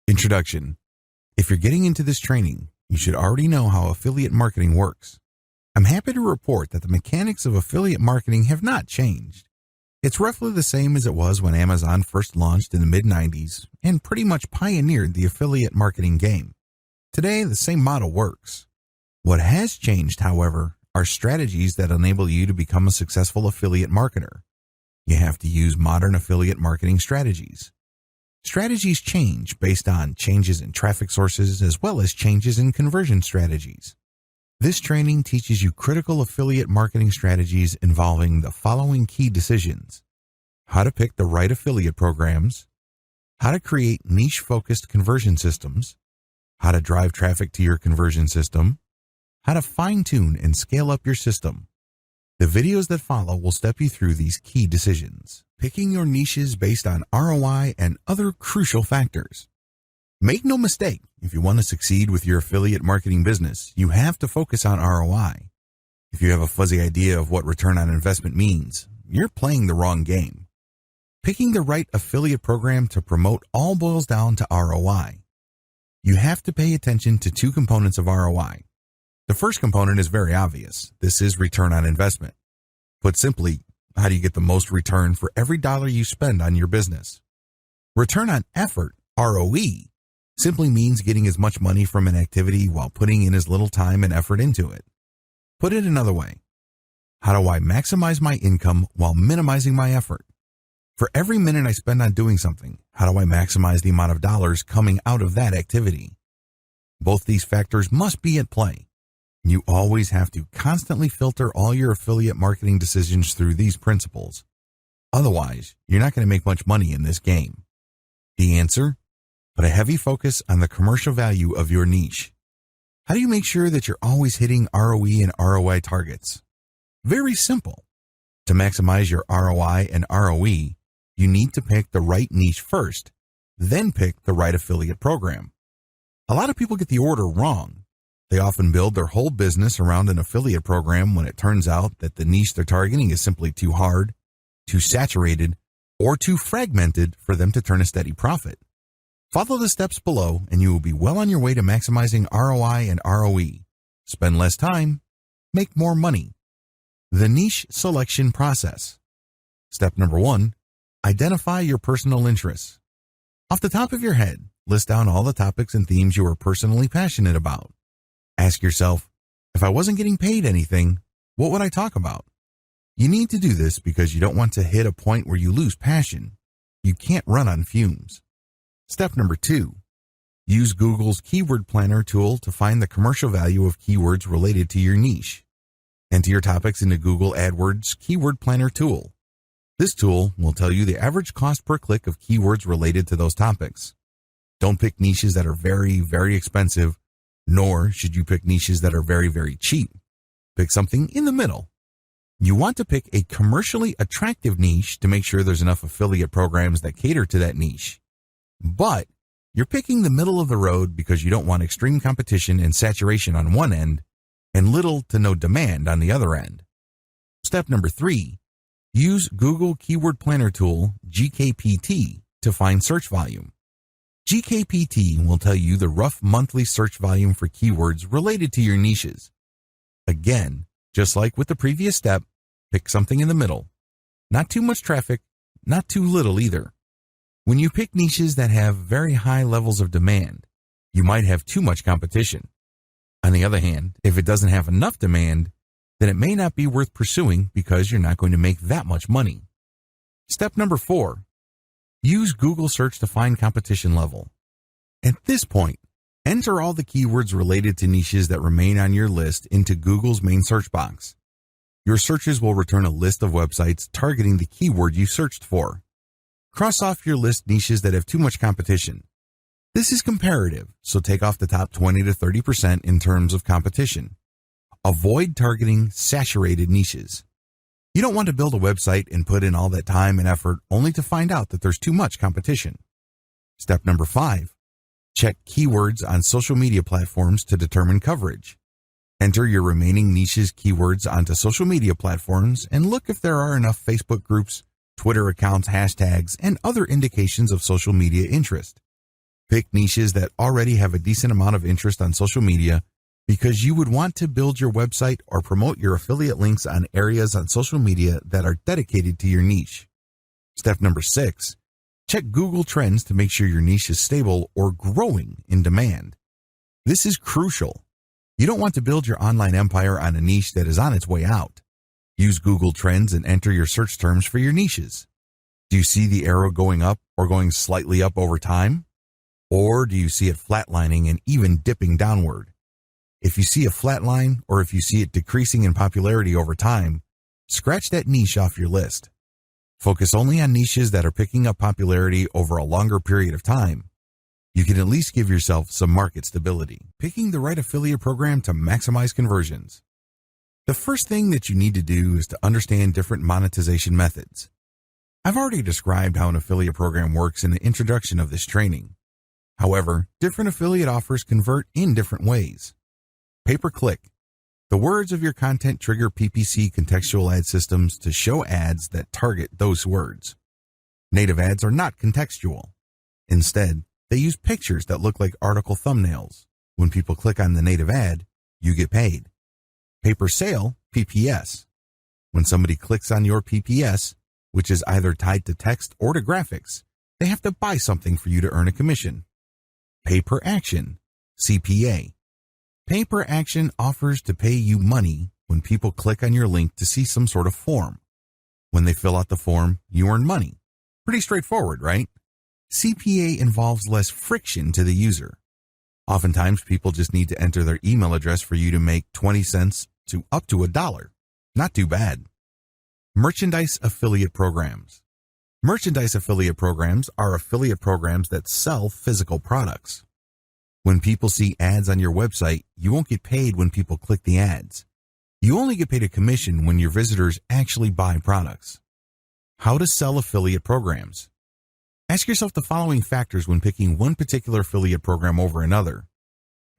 Introduction. If you're getting into this training, you should already know how affiliate marketing works. I'm happy to report that the mechanics of affiliate marketing have not changed. It's roughly the same as it was when Amazon first launched in the mid-90s and pretty much pioneered the affiliate marketing game. Today, the same model works. What has changed, however, are strategies that enable you to become a successful affiliate marketer. You have to use modern affiliate marketing strategies. Strategies change based on changes in traffic sources as well as changes in conversion strategies. This training teaches you critical affiliate marketing strategies involving the following key decisions: how to pick the right affiliate programs, how to create niche-focused conversion systems, how to drive traffic to your conversion system, how to fine-tune and scale up your system. The videos that follow will step you through these key decisions, picking your niches based on ROI and other crucial factors. Make no mistake, if you want to succeed with your affiliate marketing business, you have to focus on ROI. If you have a fuzzy idea of what return on investment means, you're playing the wrong game. Picking the right affiliate program to promote all boils down to ROI. You have to pay attention to two components of ROI. The first component is very obvious. This is return on investment. Put simply, how do you get the most return for every dollar you spend on your business? Return on effort, ROE, simply means getting as much money from an activity while putting in as little time and effort into it. Put it another way. How do I maximize my income while minimizing my effort? For every minute I spend on doing something, how do I maximize the amount of dollars coming out of that activity? Both these factors must be at play. You always have to constantly filter all your affiliate marketing decisions through these principles. Otherwise, you're not going to make much money in this game. The answer? Put a heavy focus on the commercial value of your niche. How do you make sure that you're always hitting ROE and ROI targets? Very simple. To maximize your ROI and ROE, you need to pick the right niche first, then pick the right affiliate program. A lot of people get the order wrong. They often build their whole business around an affiliate program when it turns out that the niche they're targeting is simply too hard, too saturated, or too fragmented for them to turn a steady profit. Follow the steps below and you will be well on your way to maximizing ROI and ROE. Spend less time, make more money. The niche selection process. Step number 1, identify your personal interests. Off the top of your head, list down all the topics and themes you are personally passionate about. Ask yourself, if I wasn't getting paid anything, what would I talk about? You need to do this because you don't want to hit a point where you lose passion. You can't run on fumes. Step number 2, use Google's Keyword Planner tool to find the commercial value of keywords related to your niche. Enter your topics into Google AdWords Keyword Planner tool. This tool will tell you the average cost per click of keywords related to those topics. Don't pick niches that are very, very expensive, nor should you pick niches that are very, very cheap. Pick something in the middle. You want to pick a commercially attractive niche to make sure there's enough affiliate programs that cater to that niche. But you're picking the middle of the road because you don't want extreme competition and saturation on one end and little to no demand on the other end. Step number 3, use Google Keyword Planner tool, GKPT, to find search volume. GKPT will tell you the rough monthly search volume for keywords related to your niches. Again, just like with the previous step, pick something in the middle. Not too much traffic, not too little either. When you pick niches that have very high levels of demand, you might have too much competition. On the other hand, if it doesn't have enough demand, then it may not be worth pursuing because you're not going to make that much money. Step number 4, use Google search to find competition level. At this point, enter all the keywords related to niches that remain on your list into Google's main search box. Your searches will return a list of websites targeting the keyword you searched for. Cross off your list niches that have too much competition. This is comparative, so take off the top 20 to 30% in terms of competition. Avoid targeting saturated niches. You don't want to build a website and put in all that time and effort only to find out that there's too much competition. Step number 5, check keywords on social media platforms to determine coverage. Enter your remaining niches keywords onto social media platforms and look if there are enough Facebook groups, Twitter accounts, hashtags, and other indications of social media interest. Pick niches that already have a decent amount of interest on social media because you would want to build your website or promote your affiliate links on areas on social media that are dedicated to your niche. Step number 6, check Google Trends to make sure your niche is stable or growing in demand. This is crucial. You don't want to build your online empire on a niche that is on its way out. Use Google Trends and enter your search terms for your niches. Do you see the arrow going up or going slightly up over time? Or do you see it flatlining and even dipping downward? If you see a flat line or if you see it decreasing in popularity over time, scratch that niche off your list. Focus only on niches that are picking up popularity over a longer period of time. You can at least give yourself some market stability. Picking the right affiliate program to maximize conversions. The first thing that you need to do is to understand different monetization methods. I've already described how an affiliate program works in the introduction of this training. However, different affiliate offers convert in different ways. Pay-per-click. The words of your content trigger PPC contextual ad systems to show ads that target those words. Native ads are not contextual. Instead, they use pictures that look like article thumbnails. When people click on the native ad, you get paid. Pay-per-sale, PPS. When somebody clicks on your PPS, which is either tied to text or to graphics, they have to buy something for you to earn a commission. Pay-per-action, CPA. Pay-per-action offers to pay you money when people click on your link to see some sort of form. When they fill out the form, you earn money. Pretty straightforward, right? CPA involves less friction to the user. Oftentimes, people just need to enter their email address for you to make 20 cents to up to $1. Not too bad. Merchandise affiliate programs. Merchandise affiliate programs are affiliate programs that sell physical products. When people see ads on your website, you won't get paid when people click the ads. You only get paid a commission when your visitors actually buy products. How to sell affiliate programs. Ask yourself the following factors when picking one particular affiliate program over another.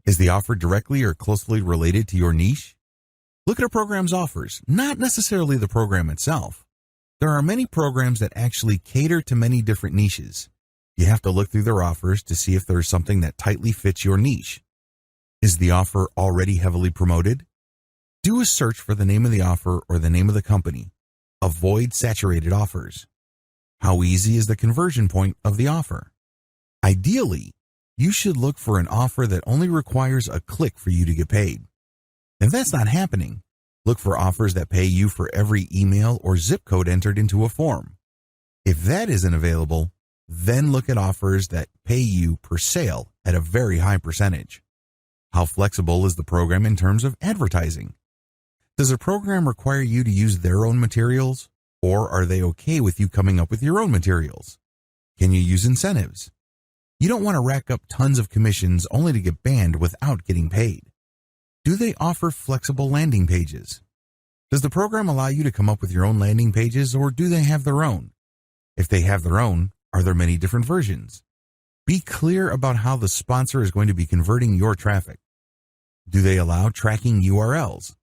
Is the offer directly or closely related to your niche? Look at a program's offers, not necessarily the program itself. There are many programs that actually cater to many different niches. You have to look through their offers to see if there is something that tightly fits your niche. Is the offer already heavily promoted? Do a search for the name of the offer or the name of the company. Avoid saturated offers. How easy is the conversion point of the offer? Ideally, you should look for an offer that only requires a click for you to get paid. If that's not happening, look for offers that pay you for every email or zip code entered into a form. If that isn't available, then look at offers that pay you per sale at a very high percentage. How flexible is the program in terms of advertising? Does a program require you to use their own materials, or are they okay with you coming up with your own materials? Can you use incentives? You don't want to rack up tons of commissions only to get banned without getting paid. Do they offer flexible landing pages? Does the program allow you to come up with your own landing pages, or do they have their own? If they have their own, are there many different versions? Be clear about how the sponsor is going to be converting your traffic. Do they allow tracking URLs?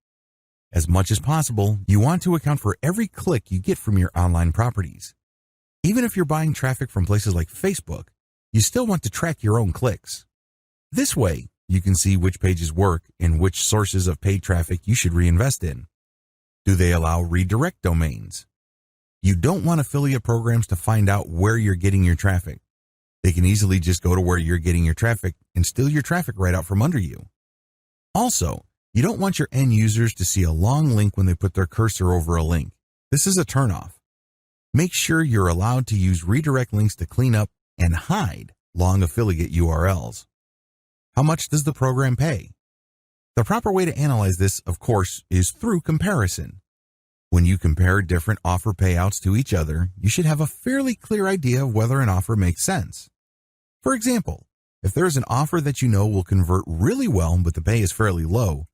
As much as possible, you want to account for every click you get from your online properties. Even if you're buying traffic from places like Facebook, you still want to track your own clicks. This way, you can see which pages work and which sources of paid traffic you should reinvest in. Do they allow redirect domains? You don't want affiliate programs to find out where you're getting your traffic. They can easily just go to where you're getting your traffic and steal your traffic right out from under you. Also, you don't want your end users to see a long link when they put their cursor over a link. This is a turnoff. Make sure you're allowed to use redirect links to clean up and hide long affiliate URLs. How much does the program pay? The proper way to analyze this, of course, is through comparison. When you compare different offer payouts to each other, you should have a fairly clear idea of whether an offer makes sense. For example, if there is an offer that you know will convert really well but the pay is fairly low,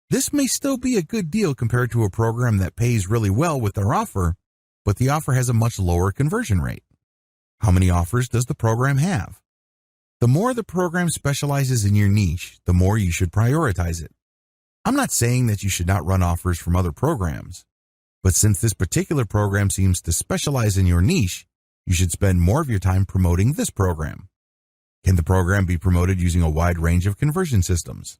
this may still be a good deal compared to a program that pays really well with their offer, but the offer has a much lower conversion rate. How many offers does the program have? The more the program specializes in your niche, the more you should prioritize it. I'm not saying that you should not run offers from other programs, but since this particular program seems to specialize in your niche, you should spend more of your time promoting this program. Can the program be promoted using a wide range of conversion systems?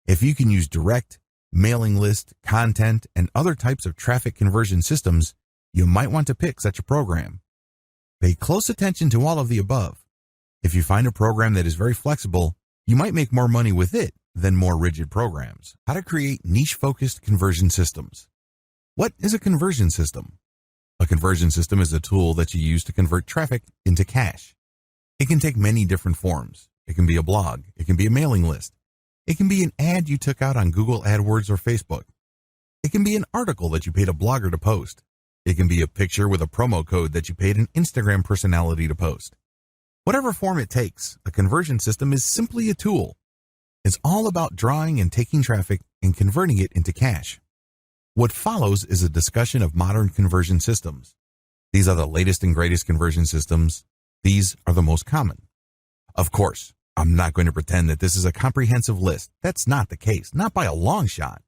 If you can use direct, mailing list, content, and other types of traffic conversion systems, you might want to pick such a program. Pay close attention to all of the above. If you find a program that is very flexible, you might make more money with it than more rigid programs. How to create niche-focused conversion systems. What is a conversion system? A conversion system is a tool that you use to convert traffic into cash. It can take many different forms. It can be a blog. It can be a mailing list. It can be an ad you took out on Google AdWords or Facebook. It can be an article that you paid a blogger to post. It can be a picture with a promo code that you paid an Instagram personality to post. Whatever form it takes, a conversion system is simply a tool. It's all about drawing and taking traffic and converting it into cash. What follows is a discussion of modern conversion systems. These are the latest and greatest conversion systems. These are the most common. Of course, I'm not going to pretend that this is a comprehensive list. That's not the case, not by a long shot.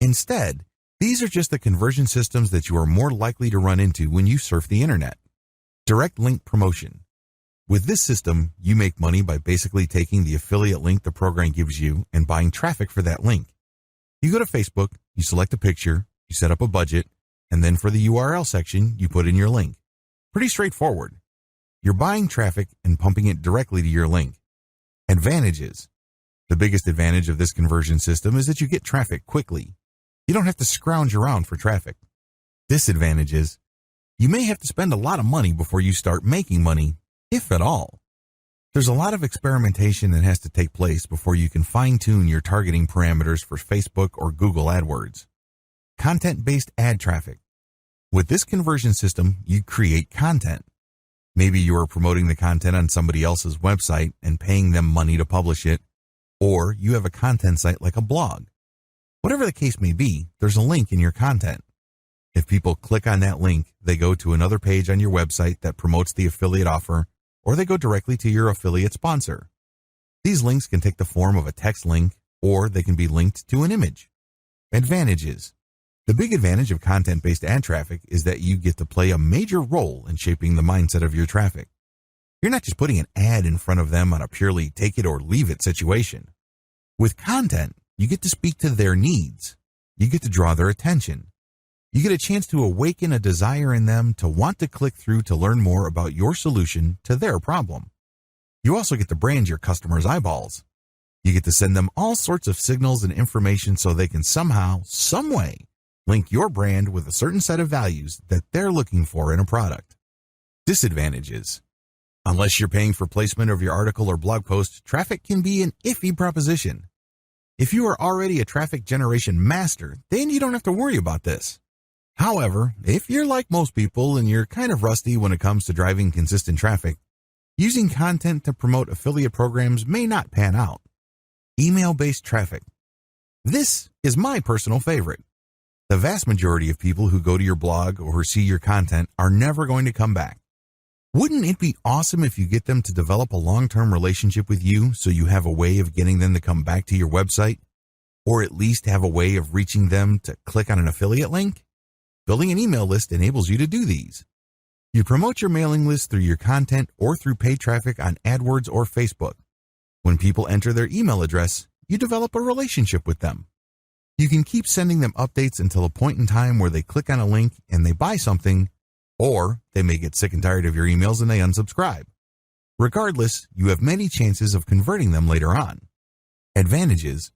Instead, these are just the conversion systems that you are more likely to run into when you surf the internet. Direct link promotion. With this system, you make money by basically taking the affiliate link the program gives you and buying traffic for that link. You go to Facebook, you select a picture, you set up a budget, and then for the URL section, you put in your link. Pretty straightforward. You're buying traffic and pumping it directly to your link. Advantages. The biggest advantage of this conversion system is that you get traffic quickly. You don't have to scrounge around for traffic. Disadvantages. You may have to spend a lot of money before you start making money, if at all. There's a lot of experimentation that has to take place before you can fine-tune your targeting parameters for Facebook or Google AdWords. Content-based ad traffic. With this conversion system, you create content. Maybe you are promoting the content on somebody else's website and paying them money to publish it, or you have a content site like a blog. Whatever the case may be, there's a link in your content. If people click on that link, they go to another page on your website that promotes the affiliate offer, or they go directly to your affiliate sponsor. These links can take the form of a text link, or they can be linked to an image. Advantages. The big advantage of content-based ad traffic is that you get to play a major role in shaping the mindset of your traffic. You're not just putting an ad in front of them on a purely take it or leave it situation. With content, you get to speak to their needs. You get to draw their attention. You get a chance to awaken a desire in them to want to click through to learn more about your solution to their problem. You also get to brand your customers' eyeballs. You get to send them all sorts of signals and information so they can somehow, some way, link your brand with a certain set of values that they're looking for in a product. Disadvantages. Unless you're paying for placement of your article or blog post, traffic can be an iffy proposition. If you are already a traffic generation master, then you don't have to worry about this. However, if you're like most people and you're kind of rusty when it comes to driving consistent traffic, using content to promote affiliate programs may not pan out. Email-based traffic. This is my personal favorite. The vast majority of people who go to your blog or see your content are never going to come back. Wouldn't it be awesome if you get them to develop a long-term relationship with you so you have a way of getting them to come back to your website? Or at least have a way of reaching them to click on an affiliate link? Building an email list enables you to do these. You promote your mailing list through your content or through paid traffic on AdWords or Facebook. When people enter their email address, you develop a relationship with them. You can keep sending them updates until a point in time where they click on a link and they buy something, or they may get sick and tired of your emails and they unsubscribe. Regardless, you have many chances of converting them later on. Advantages.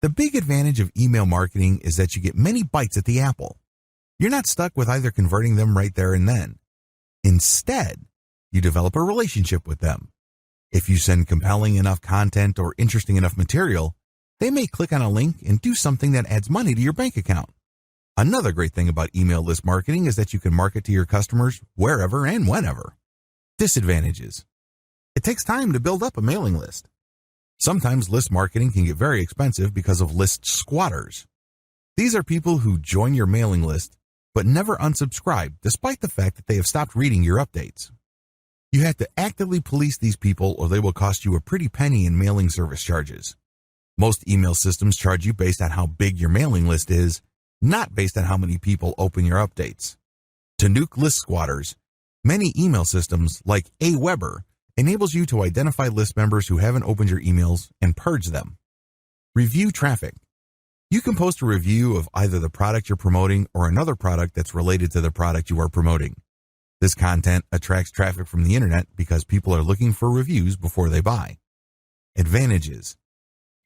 The big advantage of email marketing is that you get many bites at the apple. You're not stuck with either converting them right there and then. Instead, you develop a relationship with them. If you send compelling enough content or interesting enough material, they may click on a link and do something that adds money to your bank account. Another great thing about email list marketing is that you can market to your customers wherever and whenever. Disadvantages. It takes time to build up a mailing list. Sometimes list marketing can get very expensive because of list squatters. These are people who join your mailing list but never unsubscribe despite the fact that they have stopped reading your updates. You have to actively police these people or they will cost you a pretty penny in mailing service charges. Most email systems charge you based on how big your mailing list is, not based on how many people open your updates. To nuke list squatters, many email systems like Aweber enables you to identify list members who haven't opened your emails and purge them. Review traffic. You can post a review of either the product you're promoting or another product that's related to the product you are promoting. This content attracts traffic from the internet because people are looking for reviews before they buy. Advantages.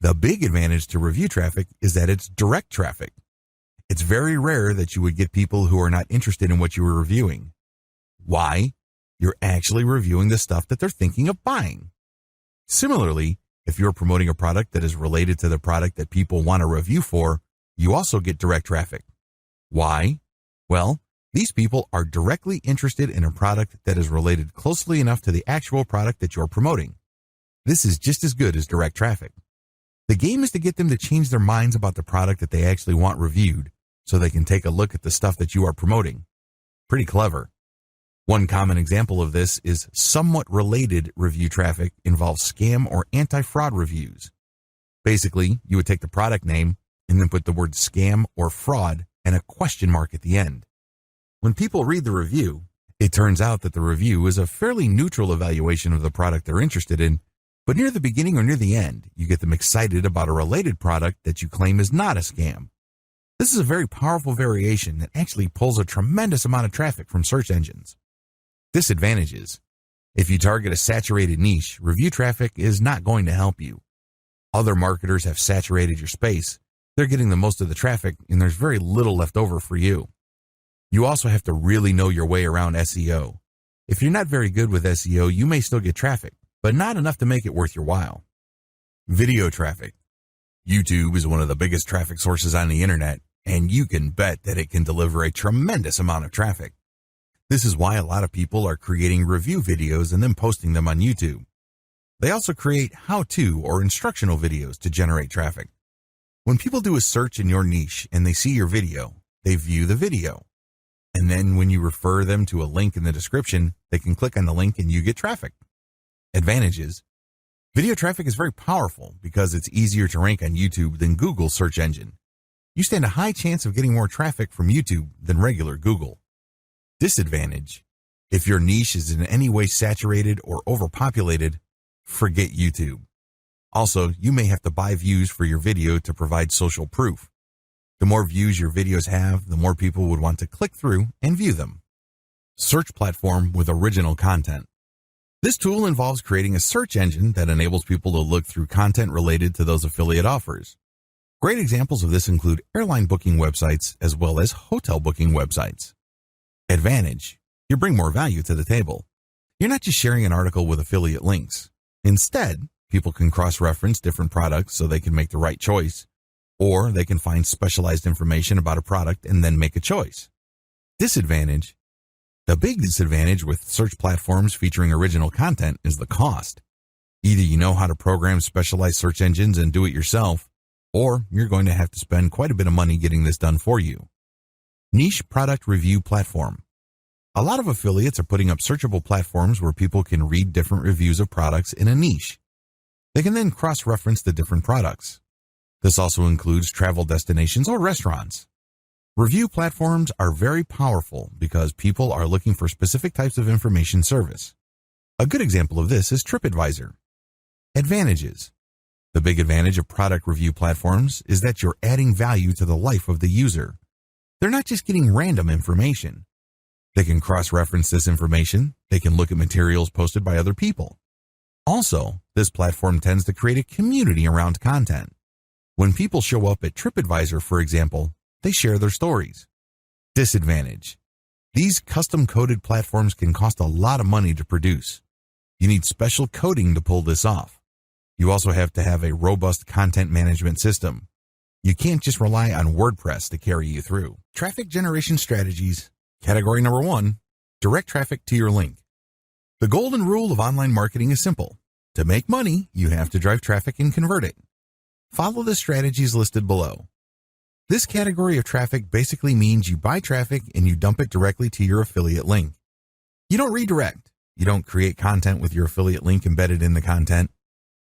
The big advantage to review traffic is that it's direct traffic. It's very rare that you would get people who are not interested in what you are reviewing. Why? You're actually reviewing the stuff that they're thinking of buying. Similarly, if you're promoting a product that is related to the product that people want a review for, you also get direct traffic. Why? Well, these people are directly interested in a product that is related closely enough to the actual product that you're promoting. This is just as good as direct traffic. The game is to get them to change their minds about the product that they actually want reviewed so they can take a look at the stuff that you are promoting. Pretty clever. One common example of this is somewhat related review traffic involves scam or anti-fraud reviews. Basically, you would take the product name and then put the word scam or fraud and a question mark at the end. When people read the review, it turns out that the review is a fairly neutral evaluation of the product they're interested in, but near the beginning or near the end, you get them excited about a related product that you claim is not a scam. This is a very powerful variation that actually pulls a tremendous amount of traffic from search engines. Disadvantages. If you target a saturated niche, review traffic is not going to help you. Other marketers have saturated your space. They're getting the most of the traffic, and there's very little left over for you. You also have to really know your way around SEO. If you're not very good with SEO, you may still get traffic, but not enough to make it worth your while. Video traffic. YouTube is one of the biggest traffic sources on the internet, and you can bet that it can deliver a tremendous amount of traffic. This is why a lot of people are creating review videos and then posting them on YouTube. They also create how-to or instructional videos to generate traffic. When people do a search in your niche and they see your video, they view the video. And then when you refer them to a link in the description, they can click on the link and you get traffic. Advantages. Video traffic is very powerful because it's easier to rank on YouTube than Google's search engine. You stand a high chance of getting more traffic from YouTube than regular Google. Disadvantage. If your niche is in any way saturated or overpopulated, forget YouTube. Also, you may have to buy views for your video to provide social proof. The more views your videos have, the more people would want to click through and view them. Search platform with original content. This tool involves creating a search engine that enables people to look through content related to those affiliate offers. Great examples of this include airline booking websites as well as hotel booking websites. Advantage. You bring more value to the table. You're not just sharing an article with affiliate links. Instead, people can cross-reference different products so they can make the right choice, or they can find specialized information about a product and then make a choice. Disadvantage. The big disadvantage with search platforms featuring original content is the cost. Either you know how to program specialized search engines and do it yourself, or you're going to have to spend quite a bit of money getting this done for you. Niche product review platform. A lot of affiliates are putting up searchable platforms where people can read different reviews of products in a niche. They can then cross-reference the different products. This also includes travel destinations or restaurants. Review platforms are very powerful because people are looking for specific types of information service. A good example of this is TripAdvisor. Advantages. The big advantage of product review platforms is that you're adding value to the life of the user. They're not just getting random information. They can cross-reference this information. They can look at materials posted by other people. Also, this platform tends to create a community around content. When people show up at TripAdvisor, for example, they share their stories. Disadvantage. These custom-coded platforms can cost a lot of money to produce. You need special coding to pull this off. You also have to have a robust content management system. You can't just rely on WordPress to carry you through. Traffic generation strategies. Category number 1, direct traffic to your link. The golden rule of online marketing is simple. To make money, you have to drive traffic and convert it. Follow the strategies listed below. This category of traffic basically means you buy traffic and you dump it directly to your affiliate link. You don't redirect. You don't create content with your affiliate link embedded in the content.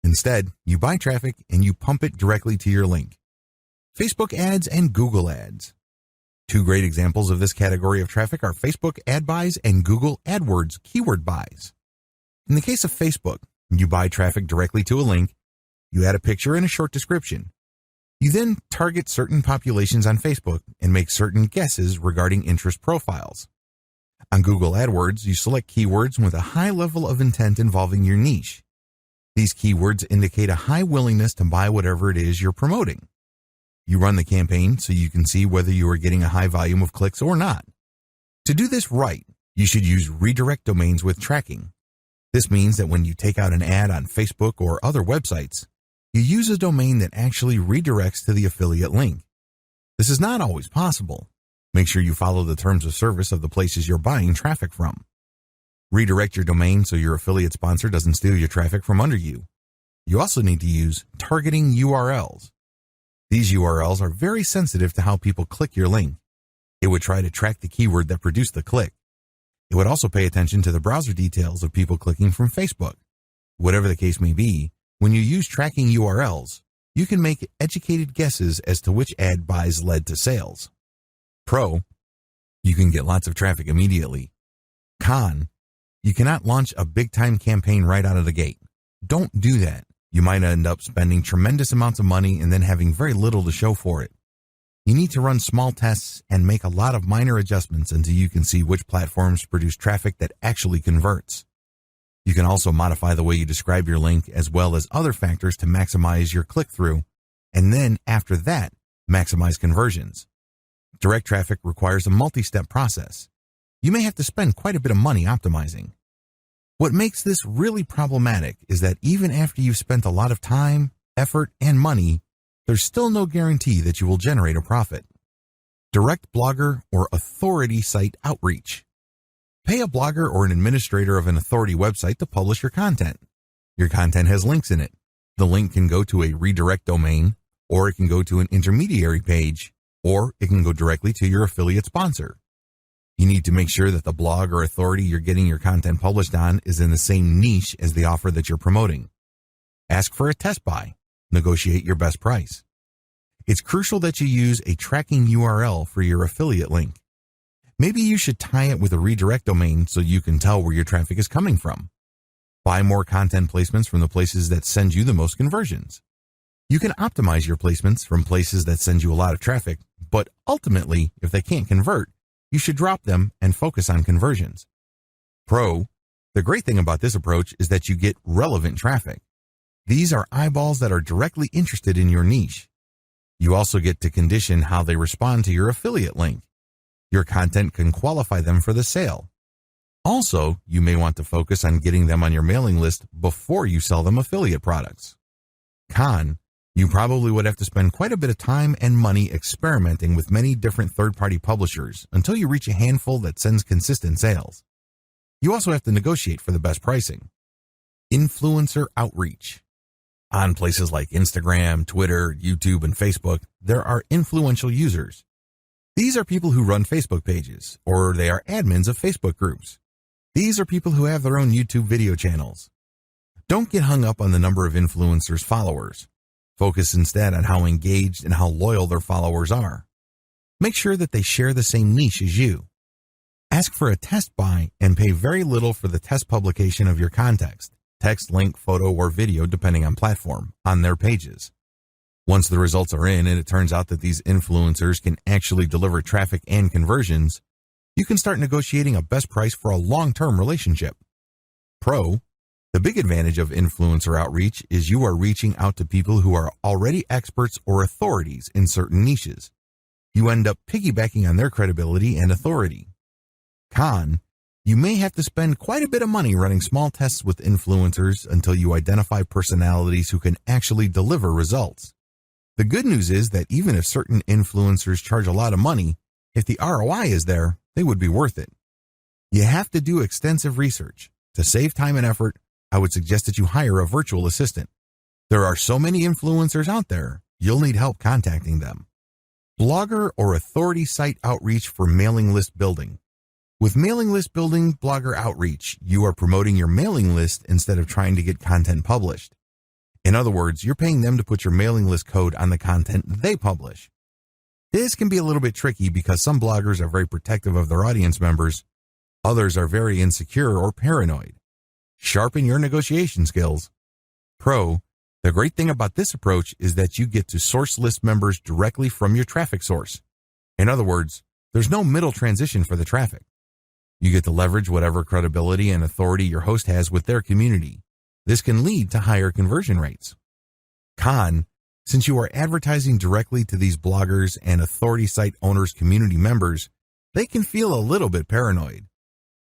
Instead, you buy traffic and you pump it directly to your link. Facebook ads and Google ads. Two great examples of this category of traffic are Facebook ad buys and Google AdWords keyword buys. In the case of Facebook, you buy traffic directly to a link, you add a picture and a short description. You then target certain populations on Facebook and make certain guesses regarding interest profiles. On Google AdWords, you select keywords with a high level of intent involving your niche. These keywords indicate a high willingness to buy whatever it is you're promoting. You run the campaign so you can see whether you are getting a high volume of clicks or not. To do this right, you should use redirect domains with tracking. This means that when you take out an ad on Facebook or other websites, you use a domain that actually redirects to the affiliate link. This is not always possible. Make sure you follow the terms of service of the places you're buying traffic from. Redirect your domain so your affiliate sponsor doesn't steal your traffic from under you. You also need to use targeting URLs. These URLs are very sensitive to how people click your link. It would try to track the keyword that produced the click. It would also pay attention to the browser details of people clicking from Facebook. Whatever the case may be, when you use tracking URLs, you can make educated guesses as to which ad buys led to sales. Pro, you can get lots of traffic immediately. Con, you cannot launch a big-time campaign right out of the gate. Don't do that. You might end up spending tremendous amounts of money and then having very little to show for it. You need to run small tests and make a lot of minor adjustments until you can see which platforms produce traffic that actually converts. You can also modify the way you describe your link as well as other factors to maximize your click-through, and then after that, maximize conversions. Direct traffic requires a multi-step process. You may have to spend quite a bit of money optimizing. What makes this really problematic is that even after you've spent a lot of time, effort, and money, there's still no guarantee that you will generate a profit. Direct blogger or authority site outreach. Pay a blogger or an administrator of an authority website to publish your content. Your content has links in it. The link can go to a redirect domain, or it can go to an intermediary page, or it can go directly to your affiliate sponsor. You need to make sure that the blog or authority you're getting your content published on is in the same niche as the offer that you're promoting. Ask for a test buy. Negotiate your best price. It's crucial that you use a tracking URL for your affiliate link. Maybe you should tie it with a redirect domain so you can tell where your traffic is coming from. Buy more content placements from the places that send you the most conversions. You can optimize your placements from places that send you a lot of traffic, but ultimately, if they can't convert, you should drop them and focus on conversions. Pro, the great thing about this approach is that you get relevant traffic. These are eyeballs that are directly interested in your niche. You also get to condition how they respond to your affiliate link. Your content can qualify them for the sale. Also, you may want to focus on getting them on your mailing list before you sell them affiliate products. Con, you probably would have to spend quite a bit of time and money experimenting with many different third-party publishers until you reach a handful that sends consistent sales. You also have to negotiate for the best pricing. Influencer outreach. On places like Instagram, Twitter, YouTube, and Facebook, there are influential users. These are people who run Facebook pages, or they are admins of Facebook groups. These are people who have their own YouTube video channels. Don't get hung up on the number of influencers' followers. Focus instead on how engaged and how loyal their followers are. Make sure that they share the same niche as you. Ask for a test buy and pay very little for the test publication of your context, text, link, photo, or video depending on platform, on their pages. Once the results are in and it turns out that these influencers can actually deliver traffic and conversions, you can start negotiating a best price for a long-term relationship. Pro, the big advantage of influencer outreach is you are reaching out to people who are already experts or authorities in certain niches. You end up piggybacking on their credibility and authority. Con, you may have to spend quite a bit of money running small tests with influencers until you identify personalities who can actually deliver results. The good news is that even if certain influencers charge a lot of money, if the ROI is there, they would be worth it. You have to do extensive research. To save time and effort, I would suggest that you hire a virtual assistant. There are so many influencers out there, you'll need help contacting them. Blogger or authority site outreach for mailing list building. With mailing list building blogger outreach, you are promoting your mailing list instead of trying to get content published. In other words, you're paying them to put your mailing list code on the content they publish. This can be a little bit tricky because some bloggers are very protective of their audience members. Others are very insecure or paranoid. Sharpen your negotiation skills. Pro, the great thing about this approach is that you get to source list members directly from your traffic source. In other words, there's no middle transition for the traffic. You get to leverage whatever credibility and authority your host has with their community. This can lead to higher conversion rates. Con, since you are advertising directly to these bloggers and authority site owners' community members, they can feel a little bit paranoid.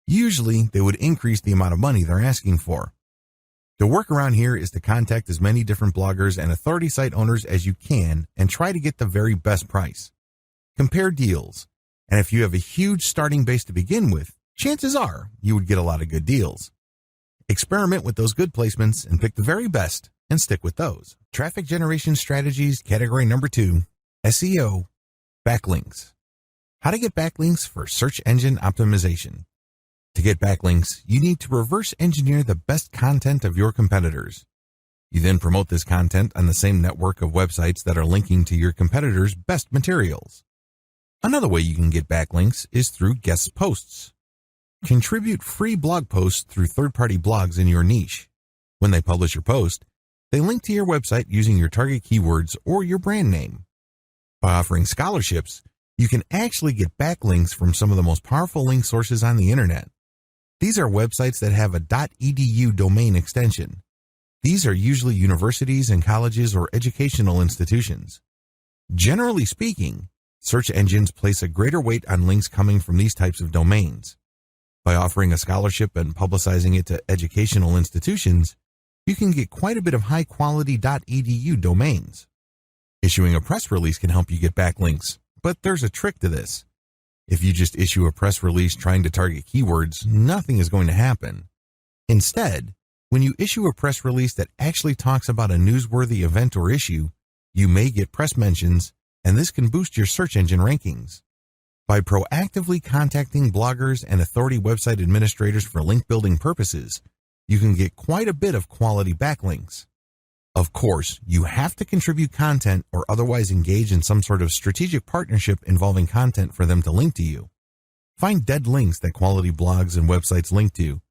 Usually, they would increase the amount of money they're asking for. The workaround here is to contact as many different bloggers and authority site owners as you can and try to get the very best price. Compare deals, and if you have a huge starting base to begin with, chances are you would get a lot of good deals. Experiment with those good placements and pick the very best and stick with those. Traffic generation strategies, category number 2, SEO, backlinks. How to get backlinks for search engine optimization. To get backlinks, you need to reverse engineer the best content of your competitors. You then promote this content on the same network of websites that are linking to your competitors' best materials. Another way you can get backlinks is through guest posts. Contribute free blog posts through third-party blogs in your niche. When they publish your post, they link to your website using your target keywords or your brand name. By offering scholarships, you can actually get backlinks from some of the most powerful link sources on the internet. These are websites that have a .edu domain extension. These are usually universities and colleges or educational institutions. Generally speaking, search engines place a greater weight on links coming from these types of domains. By offering a scholarship and publicizing it to educational institutions, you can get quite a bit of high-quality .edu domains. Issuing a press release can help you get backlinks, but there's a trick to this. If you just issue a press release trying to target keywords, nothing is going to happen. Instead, when you issue a press release that actually talks about a newsworthy event or issue, you may get press mentions, and this can boost your search engine rankings. By proactively contacting bloggers and authority website administrators for link building purposes, you can get quite a bit of quality backlinks. Of course, you have to contribute content or otherwise engage in some sort of strategic partnership involving content for them to link to you. Find dead links that quality blogs and websites link to.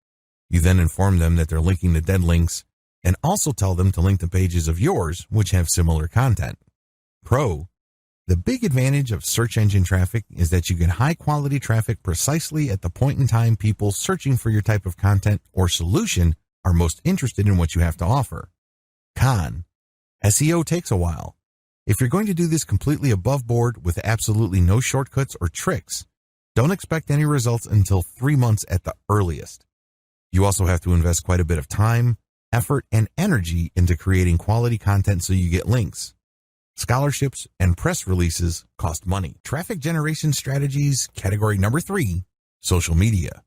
You then inform them that they're linking to dead links and also tell them to link to pages of yours which have similar content. Pro, the big advantage of search engine traffic is that you get high-quality traffic precisely at the point in time people searching for your type of content or solution are most interested in what you have to offer. Con, SEO takes a while. If you're going to do this completely above board with absolutely no shortcuts or tricks, don't expect any results until 3 months at the earliest. You also have to invest quite a bit of time, effort, and energy into creating quality content so you get links. Scholarships and press releases cost money. Traffic generation strategies, category number 3, social media.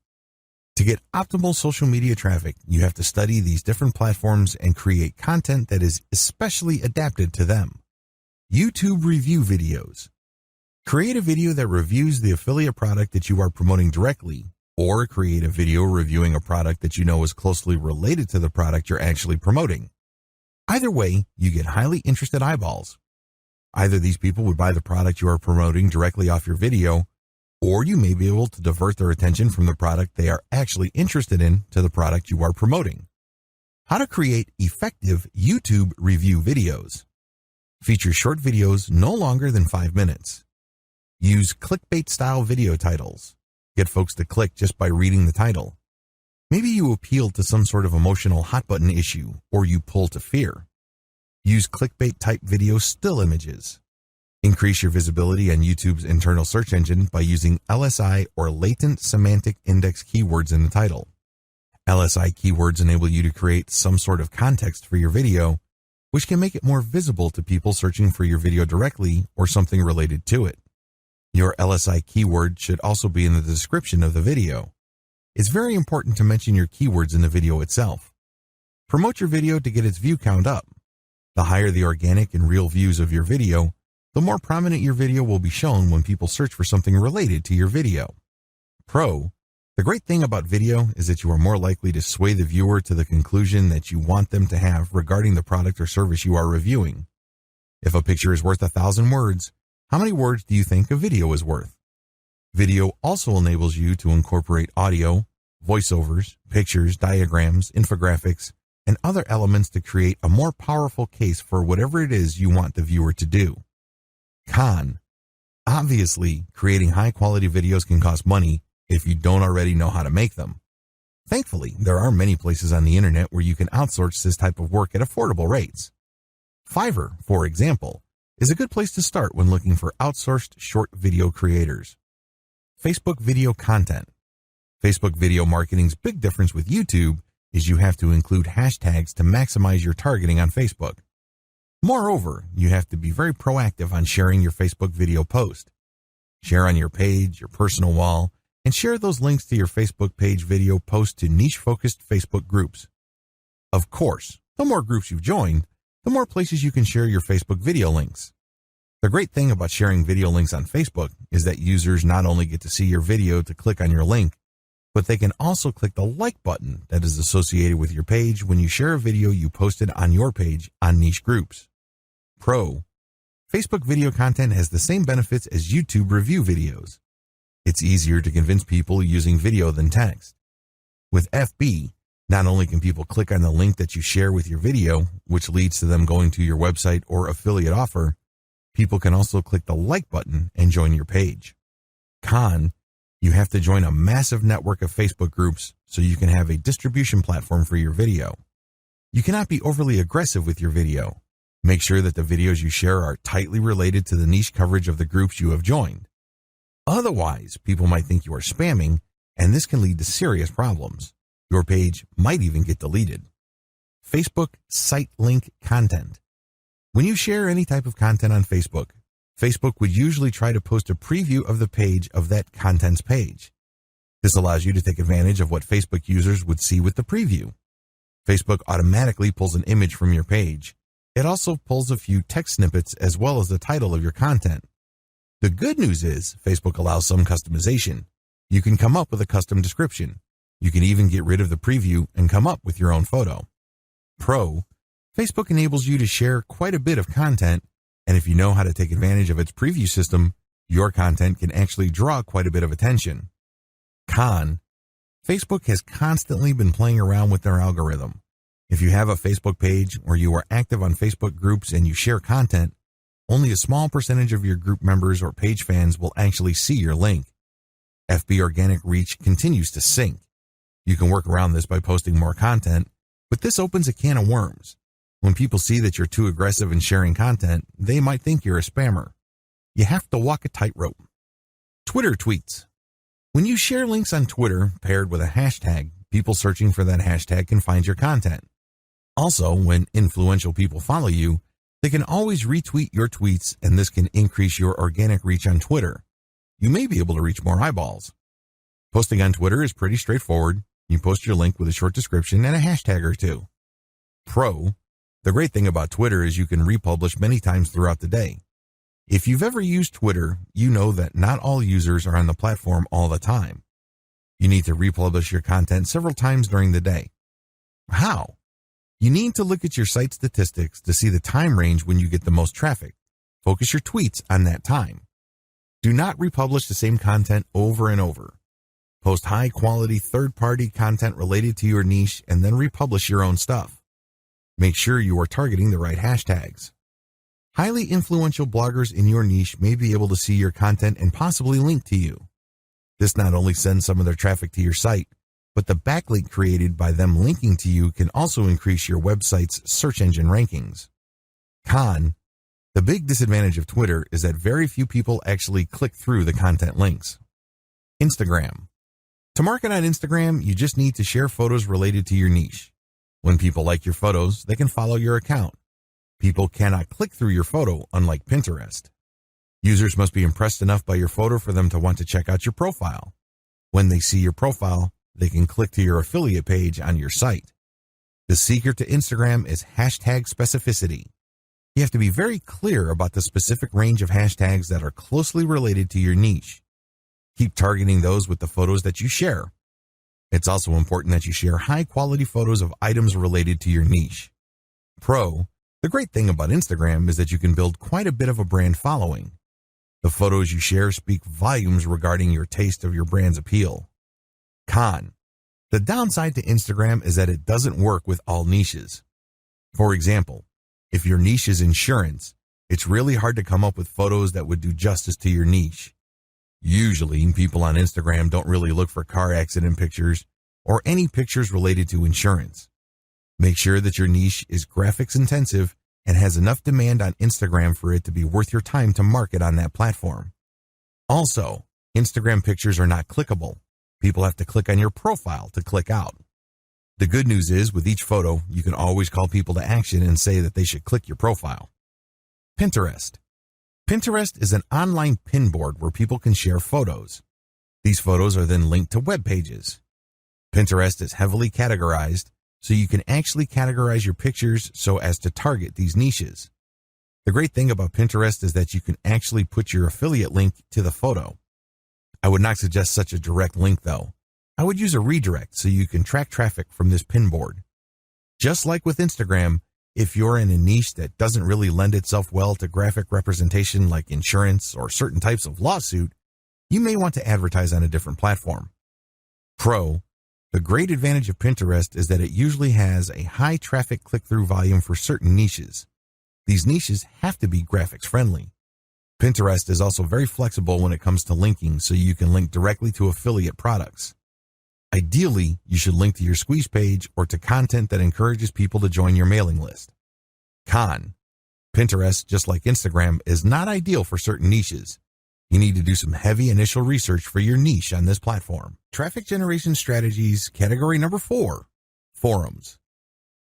To get optimal social media traffic, you have to study these different platforms and create content that is especially adapted to them. YouTube review videos. Create a video that reviews the affiliate product that you are promoting directly, or create a video reviewing a product that you know is closely related to the product you're actually promoting. Either way, you get highly interested eyeballs. Either these people would buy the product you are promoting directly off your video, or you may be able to divert their attention from the product they are actually interested in to the product you are promoting. How to create effective YouTube review videos. Feature short videos no longer than 5 minutes. Use clickbait-style video titles. Get folks to click just by reading the title. Maybe you appeal to some sort of emotional hot-button issue, or you pull to fear. Use clickbait-type video still images. Increase your visibility on YouTube's internal search engine by using LSI or latent semantic index keywords in the title. LSI keywords enable you to create some sort of context for your video, which can make it more visible to people searching for your video directly or something related to it. Your LSI keyword should also be in the description of the video. It's very important to mention your keywords in the video itself. Promote your video to get its view count up. The higher the organic and real views of your video, the more prominent your video will be shown when people search for something related to your video. Pro, the great thing about video is that you are more likely to sway the viewer to the conclusion that you want them to have regarding the product or service you are reviewing. If a picture is worth 1,000 words, how many words do you think a video is worth? Video also enables you to incorporate audio, voiceovers, pictures, diagrams, infographics, and other elements to create a more powerful case for whatever it is you want the viewer to do. Con. Obviously, creating high-quality videos can cost money if you don't already know how to make them. Thankfully, there are many places on the internet where you can outsource this type of work at affordable rates. Fiverr, for example, is a good place to start when looking for outsourced short video creators. Facebook video content. Facebook video marketing's big difference with YouTube is you have to include hashtags to maximize your targeting on Facebook. Moreover, you have to be very proactive on sharing your Facebook video post. Share on your page, your personal wall, and share those links to your Facebook page video post to niche-focused Facebook groups. Of course, the more groups you've joined, the more places you can share your Facebook video links. The great thing about sharing video links on Facebook is that users not only get to see your video to click on your link, but they can also click the like button that is associated with your page when you share a video you posted on your page on niche groups. Pro. Facebook video content has the same benefits as YouTube review videos. It's easier to convince people using video than text. With FB, not only can people click on the link that you share with your video, which leads to them going to your website or affiliate offer, people can also click the like button and join your page. Con. You have to join a massive network of Facebook groups so you can have a distribution platform for your video. You cannot be overly aggressive with your video. Make sure that the videos you share are tightly related to the niche coverage of the groups you have joined. Otherwise, people might think you are spamming, and this can lead to serious problems. Your page might even get deleted. Facebook site link content. When you share any type of content on Facebook, Facebook would usually try to post a preview of the page of that content's page. This allows you to take advantage of what Facebook users would see with the preview. Facebook automatically pulls an image from your page. It also pulls a few text snippets as well as the title of your content. The good news is Facebook allows some customization. You can come up with a custom description. You can even get rid of the preview and come up with your own photo. Pro. Facebook enables you to share quite a bit of content, and if you know how to take advantage of its preview system, your content can actually draw quite a bit of attention. Con. Facebook has constantly been playing around with their algorithm. If you have a Facebook page or you are active on Facebook groups and you share content, only a small percentage of your group members or page fans will actually see your link. FB organic reach continues to sink. You can work around this by posting more content, but this opens a can of worms. When people see that you're too aggressive in sharing content, they might think you're a spammer. You have to walk a tightrope. Twitter tweets. When you share links on Twitter paired with a hashtag, people searching for that hashtag can find your content. Also, when influential people follow you, they can always retweet your tweets, and this can increase your organic reach on Twitter. You may be able to reach more eyeballs. Posting on Twitter is pretty straightforward. You post your link with a short description and a hashtag or two. Pro. The great thing about Twitter is you can republish many times throughout the day. If you've ever used Twitter, you know that not all users are on the platform all the time. You need to republish your content several times during the day. How? You need to look at your site statistics to see the time range when you get the most traffic. Focus your tweets on that time. Do not republish the same content over and over. Post high-quality third-party content related to your niche and then republish your own stuff. Make sure you are targeting the right hashtags. Highly influential bloggers in your niche may be able to see your content and possibly link to you. This not only sends some of their traffic to your site, but the backlink created by them linking to you can also increase your website's search engine rankings. Con. The big disadvantage of Twitter is that very few people actually click through the content links. Instagram. To market on Instagram, you just need to share photos related to your niche. When people like your photos, they can follow your account. People cannot click through your photo, unlike Pinterest. Users must be impressed enough by your photo for them to want to check out your profile. When they see your profile, they can click to your affiliate page on your site. The secret to Instagram is hashtag specificity. You have to be very clear about the specific range of hashtags that are closely related to your niche. Keep targeting those with the photos that you share. It's also important that you share high-quality photos of items related to your niche. Pro. The great thing about Instagram is that you can build quite a bit of a brand following. The photos you share speak volumes regarding your taste of your brand's appeal. Con. The downside to Instagram is that it doesn't work with all niches. For example, if your niche is insurance, it's really hard to come up with photos that would do justice to your niche. Usually, people on Instagram don't really look for car accident pictures or any pictures related to insurance. Make sure that your niche is graphics intensive and has enough demand on Instagram for it to be worth your time to market on that platform. Also, Instagram pictures are not clickable. People have to click on your profile to click out. The good news is, with each photo, you can always call people to action and say that they should click your profile. Pinterest. Pinterest is an online pin board where people can share photos. These photos are then linked to web pages. Pinterest is heavily categorized, so you can actually categorize your pictures so as to target these niches. The great thing about Pinterest is that you can actually put your affiliate link to the photo. I would not suggest such a direct link though. I would use a redirect so you can track traffic from this pin board. Just like with Instagram, if you're in a niche that doesn't really lend itself well to graphic representation like insurance or certain types of lawsuit, you may want to advertise on a different platform. Pro. The great advantage of Pinterest is that it usually has a high traffic click-through volume for certain niches. These niches have to be graphics friendly. Pinterest is also very flexible when it comes to linking, so you can link directly to affiliate products. Ideally, you should link to your squeeze page or to content that encourages people to join your mailing list. Con. Pinterest, just like Instagram, is not ideal for certain niches. You need to do some heavy initial research for your niche on this platform. Traffic generation strategies, category number 4, forums.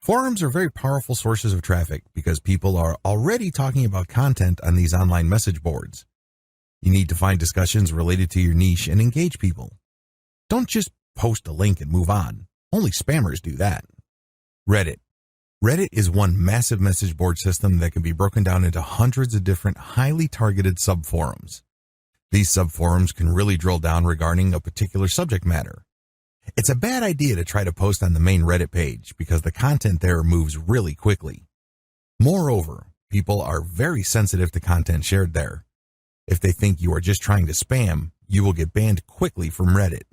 Forums are very powerful sources of traffic because people are already talking about content on these online message boards. You need to find discussions related to your niche and engage people. Don't just post a link and move on. Only spammers do that. Reddit. Reddit is one massive message board system that can be broken down into hundreds of different highly targeted subforums. These subforums can really drill down regarding a particular subject matter. It's a bad idea to try to post on the main Reddit page because the content there moves really quickly. Moreover, people are very sensitive to content shared there. If they think you are just trying to spam, you will get banned quickly from Reddit.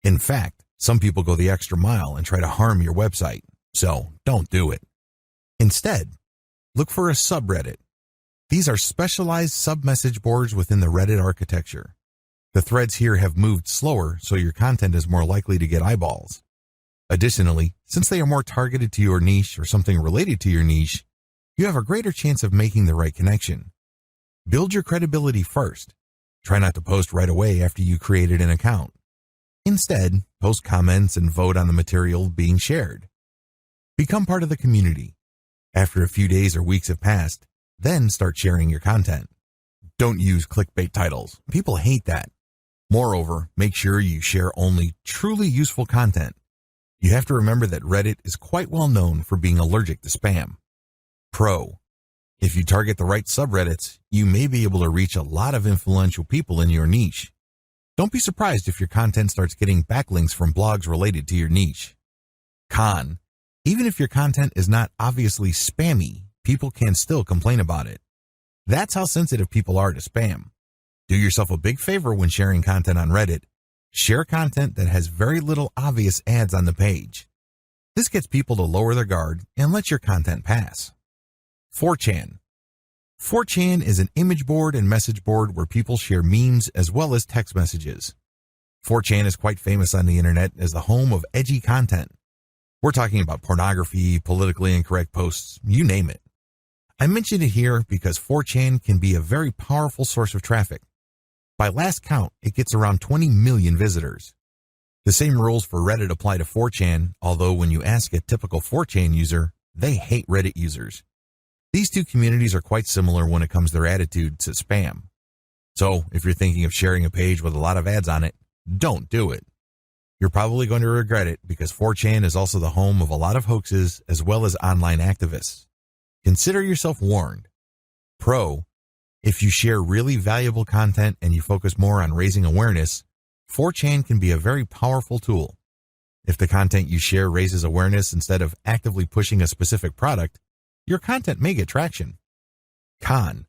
In fact, some people go the extra mile and try to harm your website, so don't do it. Instead, look for a subreddit. These are specialized sub-message boards within the Reddit architecture. The threads here have moved slower, so your content is more likely to get eyeballs. Additionally, since they are more targeted to your niche or something related to your niche, you have a greater chance of making the right connection. Build your credibility first. Try not to post right away after you created an account. Instead, post comments and vote on the material being shared. Become part of the community. After a few days or weeks have passed, then start sharing your content. Don't use clickbait titles. People hate that. Moreover, make sure you share only truly useful content. You have to remember that Reddit is quite well known for being allergic to spam. Pro. If you target the right subreddits, you may be able to reach a lot of influential people in your niche. Don't be surprised if your content starts getting backlinks from blogs related to your niche. Con. Even if your content is not obviously spammy, people can still complain about it. That's how sensitive people are to spam. Do yourself a big favor when sharing content on Reddit. Share content that has very little obvious ads on the page. This gets people to lower their guard and let your content pass. 4chan. 4chan is an image board and message board where people share memes as well as text messages. 4chan is quite famous on the internet as the home of edgy content. We're talking about pornography, politically incorrect posts, you name it. I mention it here because 4chan can be a very powerful source of traffic. By last count, it gets around 20 million visitors. The same rules for Reddit apply to 4chan, although when you ask a typical 4chan user, they hate Reddit users. These two communities are quite similar when it comes to their attitude to spam. So, if you're thinking of sharing a page with a lot of ads on it, don't do it. You're probably going to regret it because 4chan is also the home of a lot of hoaxes as well as online activists. Consider yourself warned. Pro. If you share really valuable content and you focus more on raising awareness, 4chan can be a very powerful tool. If the content you share raises awareness instead of actively pushing a specific product, your content may get traction. Con.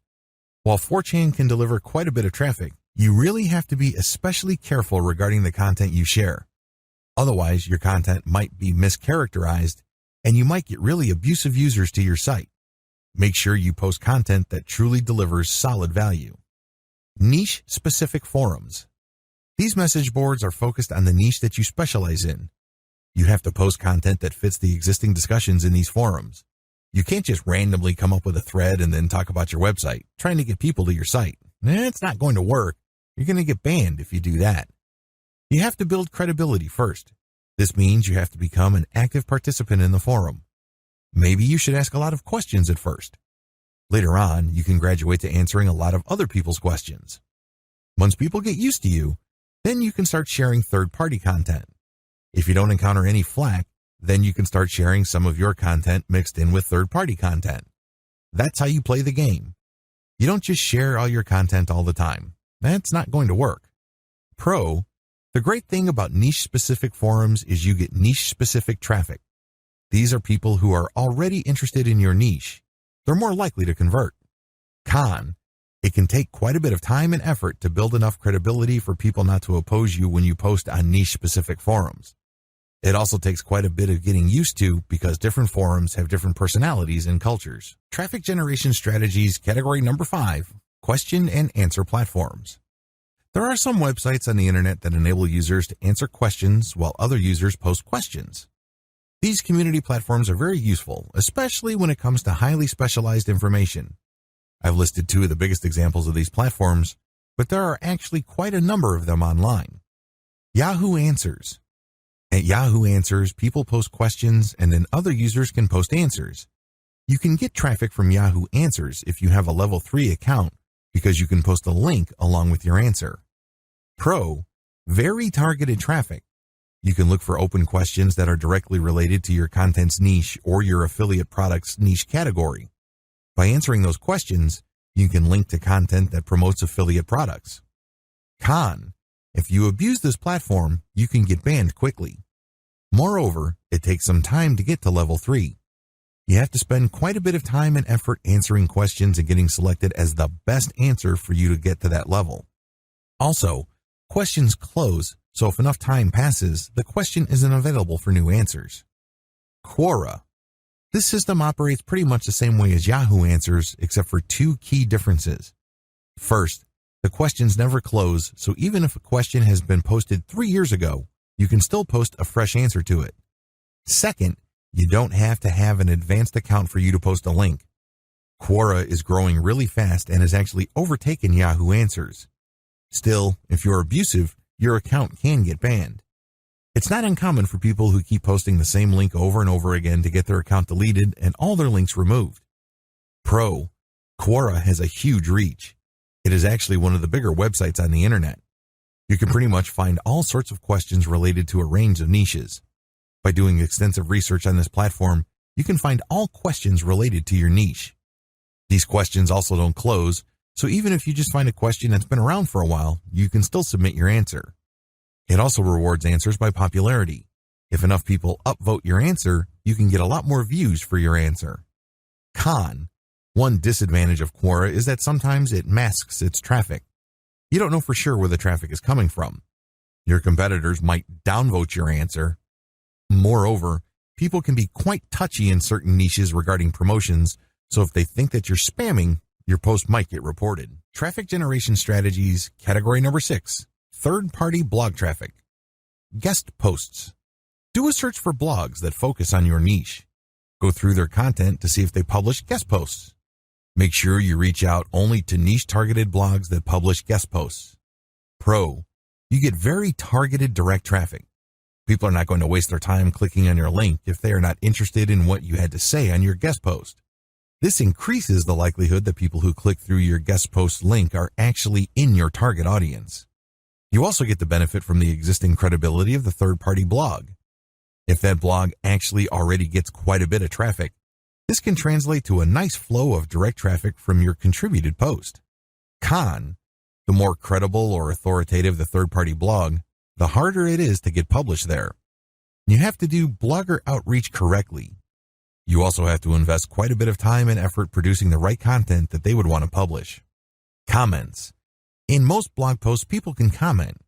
While 4chan can deliver quite a bit of traffic, you really have to be especially careful regarding the content you share. Otherwise, your content might be mischaracterized and you might get really abusive users to your site. Make sure you post content that truly delivers solid value. Niche-specific forums. These message boards are focused on the niche that you specialize in. You have to post content that fits the existing discussions in these forums. You can't just randomly come up with a thread and then talk about your website, trying to get people to your site. It's not going to work. You're going to get banned if you do that. You have to build credibility first. This means you have to become an active participant in the forum. Maybe you should ask a lot of questions at first. Later on, you can graduate to answering a lot of other people's questions. Once people get used to you, then you can start sharing third-party content. If you don't encounter any flack, then you can start sharing some of your content mixed in with third-party content. That's how you play the game. You don't just share all your content all the time. That's not going to work. Pro, the great thing about niche-specific forums is you get niche-specific traffic. These are people who are already interested in your niche. They're more likely to convert. Con, it can take quite a bit of time and effort to build enough credibility for people not to oppose you when you post on niche-specific forums. It also takes quite a bit of getting used to because different forums have different personalities and cultures. Traffic generation strategies, category number 5, question and answer platforms. There are some websites on the internet that enable users to answer questions while other users post questions. These community platforms are very useful, especially when it comes to highly specialized information. I've listed 2 of the biggest examples of these platforms, but there are actually quite a number of them online. Yahoo Answers. At Yahoo Answers, people post questions and then other users can post answers. You can get traffic from Yahoo Answers if you have a level 3 account because you can post a link along with your answer. Pro, very targeted traffic. You can look for open questions that are directly related to your content's niche or your affiliate product's niche category. By answering those questions, you can link to content that promotes affiliate products. Con, if you abuse this platform, you can get banned quickly. Moreover, it takes some time to get to level 3. You have to spend quite a bit of time and effort answering questions and getting selected as the best answer for you to get to that level. Also, questions close, so if enough time passes, the question isn't available for new answers. Quora. This system operates pretty much the same way as Yahoo Answers, except for 2 key differences. First, the questions never close, so even if a question has been posted 3 years ago, you can still post a fresh answer to it. Second, you don't have to have an advanced account for you to post a link. Quora is growing really fast and has actually overtaken Yahoo Answers. Still, if you're abusive, your account can get banned. It's not uncommon for people who keep posting the same link over and over again to get their account deleted and all their links removed. Pro, Quora has a huge reach. It is actually one of the bigger websites on the internet. You can pretty much find all sorts of questions related to a range of niches. By doing extensive research on this platform, you can find all questions related to your niche. These questions also don't close, so even if you just find a question that's been around for a while, you can still submit your answer. It also rewards answers by popularity. If enough people upvote your answer, you can get a lot more views for your answer. Con. One disadvantage of Quora is that sometimes it masks its traffic. You don't know for sure where the traffic is coming from. Your competitors might downvote your answer. Moreover, people can be quite touchy in certain niches regarding promotions, so if they think that you're spamming, your post might get reported. Traffic generation strategies, category number 6, third-party blog traffic. Guest posts. Do a search for blogs that focus on your niche. Go through their content to see if they publish guest posts. Make sure you reach out only to niche-targeted blogs that publish guest posts. Pro, you get very targeted direct traffic. People are not going to waste their time clicking on your link if they are not interested in what you had to say on your guest post. This increases the likelihood that people who click through your guest post link are actually in your target audience. You also get the benefit from the existing credibility of the third-party blog. If that blog actually already gets quite a bit of traffic, this can translate to a nice flow of direct traffic from your contributed post. Con, the more credible or authoritative the third-party blog, the harder it is to get published there. You have to do blogger outreach correctly. You also have to invest quite a bit of time and effort producing the right content that they would want to publish. Comments. In most blog posts, people can comment.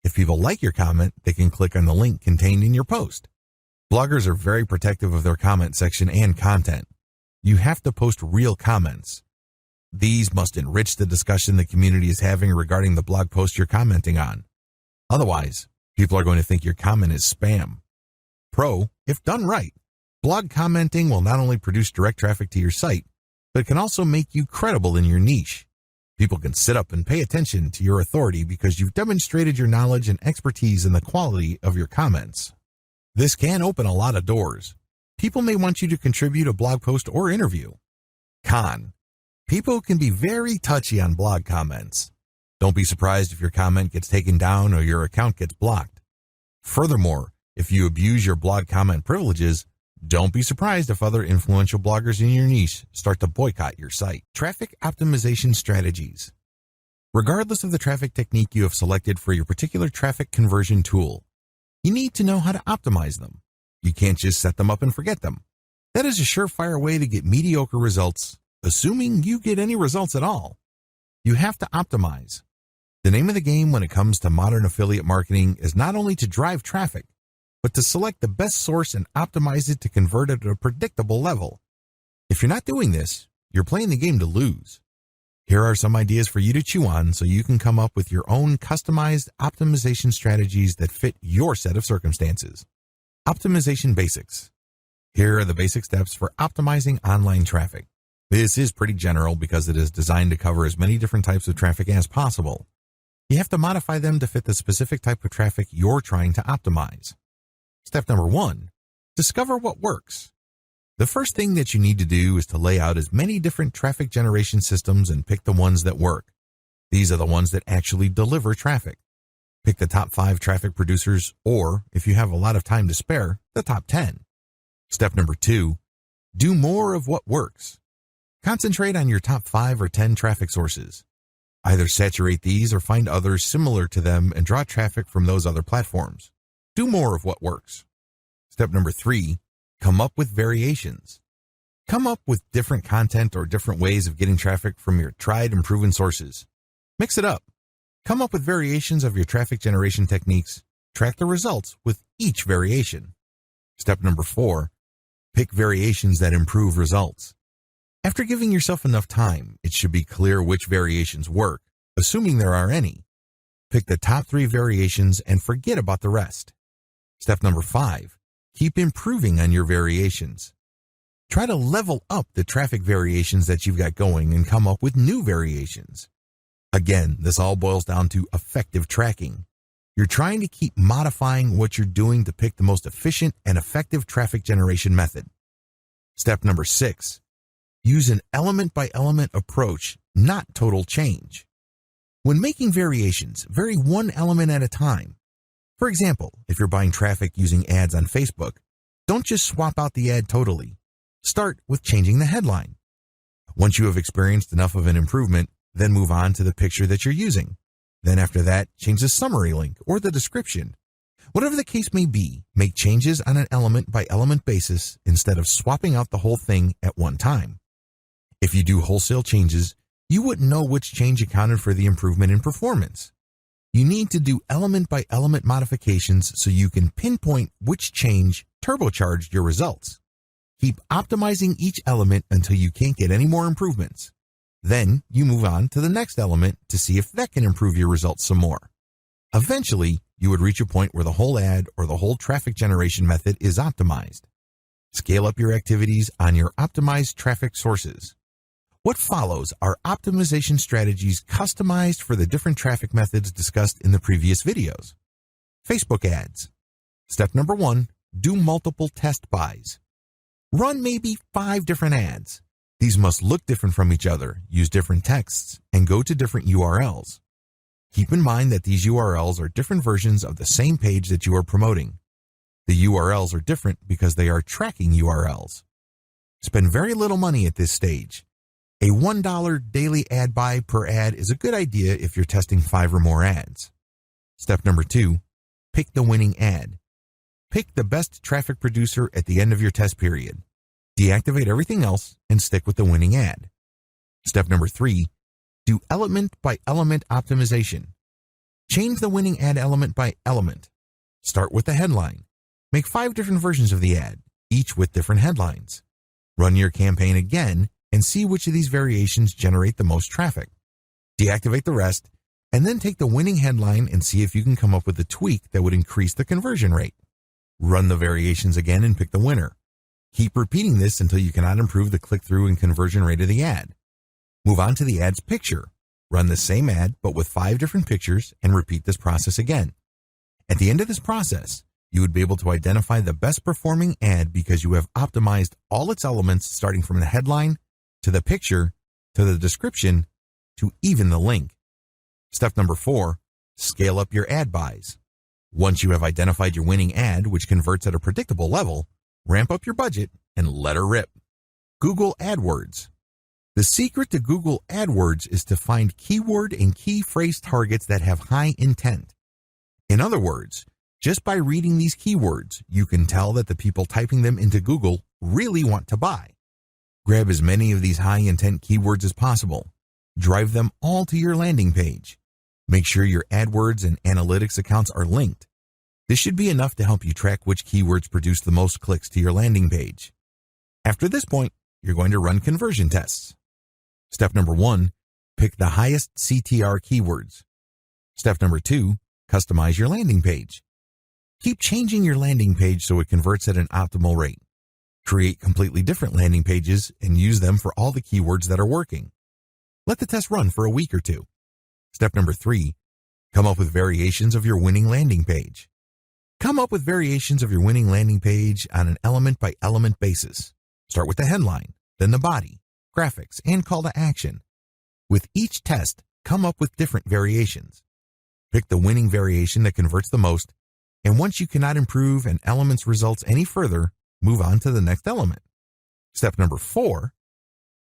If people like your comment, they can click on the link contained in your post. Bloggers are very protective of their comment section and content. You have to post real comments. These must enrich the discussion the community is having regarding the blog post you're commenting on. Otherwise, people are going to think your comment is spam. Pro, if done right, blog commenting will not only produce direct traffic to your site, but it can also make you credible in your niche. People can sit up and pay attention to your authority because you've demonstrated your knowledge and expertise in the quality of your comments. This can open a lot of doors. People may want you to contribute a blog post or interview. Con, people can be very touchy on blog comments. Don't be surprised if your comment gets taken down or your account gets blocked. Furthermore, if you abuse your blog comment privileges, don't be surprised if other influential bloggers in your niche start to boycott your site. Traffic optimization strategies. Regardless of the traffic technique you have selected for your particular traffic conversion tool, you need to know how to optimize them. You can't just set them up and forget them. That is a surefire way to get mediocre results, assuming you get any results at all. You have to optimize. The name of the game when it comes to modern affiliate marketing is not only to drive traffic, but to select the best source and optimize it to convert it at a predictable level. If you're not doing this, you're playing the game to lose. Here are some ideas for you to chew on so you can come up with your own customized optimization strategies that fit your set of circumstances. Optimization basics. Here are the basic steps for optimizing online traffic. This is pretty general because it is designed to cover as many different types of traffic as possible. You have to modify them to fit the specific type of traffic you're trying to optimize. Step number 1, discover what works. The first thing that you need to do is to lay out as many different traffic generation systems and pick the ones that work. These are the ones that actually deliver traffic. Pick the top 5 traffic producers, or if you have a lot of time to spare, the top 10. Step number 2, do more of what works. Concentrate on your top 5 or 10 traffic sources. Either saturate these or find others similar to them and draw traffic from those other platforms. Do more of what works. Step number 3, come up with variations. Come up with different content or different ways of getting traffic from your tried and proven sources. Mix it up. Come up with variations of your traffic generation techniques. Track the results with each variation. Step number 4, pick variations that improve results. After giving yourself enough time, it should be clear which variations work, assuming there are any. Pick the top 3 variations and forget about the rest. Step number 5, keep improving on your variations. Try to level up the traffic variations that you've got going and come up with new variations. Again, this all boils down to effective tracking. You're trying to keep modifying what you're doing to pick the most efficient and effective traffic generation method. Step number 6, use an element-by-element approach, not total change. When making variations, vary one element at a time. For example, if you're buying traffic using ads on Facebook, don't just swap out the ad totally. Start with changing the headline. Once you have experienced enough of an improvement, then move on to the picture that you're using. Then after that, change the summary link or the description. Whatever the case may be, make changes on an element-by-element basis instead of swapping out the whole thing at one time. If you do wholesale changes, you wouldn't know which change accounted for the improvement in performance. You need to do element-by-element modifications so you can pinpoint which change turbocharged your results. Keep optimizing each element until you can't get any more improvements. Then you move on to the next element to see if that can improve your results some more. Eventually, you would reach a point where the whole ad or the whole traffic generation method is optimized. Scale up your activities on your optimized traffic sources. What follows are optimization strategies customized for the different traffic methods discussed in the previous videos. Facebook ads. Step number 1, do multiple test buys. Run maybe 5 different ads. These must look different from each other, use different texts, and go to different URLs. Keep in mind that these URLs are different versions of the same page that you are promoting. The URLs are different because they are tracking URLs. Spend very little money at this stage. A $1 daily ad buy per ad is a good idea if you're testing 5 or more ads. Step number 2, pick the winning ad. Pick the best traffic producer at the end of your test period. Deactivate everything else and stick with the winning ad. Step number 3, do element-by-element optimization. Change the winning ad element by element. Start with the headline. Make 5 different versions of the ad, each with different headlines. Run your campaign again and see which of these variations generate the most traffic. Deactivate the rest, and then take the winning headline and see if you can come up with a tweak that would increase the conversion rate. Run the variations again and pick the winner. Keep repeating this until you cannot improve the click-through and conversion rate of the ad. Move on to the ad's picture. Run the same ad but with 5 different pictures and repeat this process again. At the end of this process, you would be able to identify the best performing ad because you have optimized all its elements starting from the headline, to the picture, to the description, to even the link. Step number 4, scale up your ad buys. Once you have identified your winning ad, which converts at a predictable level, ramp up your budget and let her rip. Google AdWords. The secret to Google AdWords is to find keyword and key phrase targets that have high intent. In other words, just by reading these keywords, you can tell that the people typing them into Google really want to buy. Grab as many of these high-intent keywords as possible. Drive them all to your landing page. Make sure your AdWords and analytics accounts are linked. This should be enough to help you track which keywords produce the most clicks to your landing page. After this point, you're going to run conversion tests. Step number 1, pick the highest CTR keywords. Step number 2, customize your landing page. Keep changing your landing page so it converts at an optimal rate. Create completely different landing pages and use them for all the keywords that are working. Let the test run for a week or 2. Step number 3, come up with variations of your winning landing page. Come up with variations of your winning landing page on an element-by-element basis. Start with the headline, then the body, graphics, and call to action. With each test, come up with different variations. Pick the winning variation that converts the most, and once you cannot improve an element's results any further, move on to the next element. Step number 4,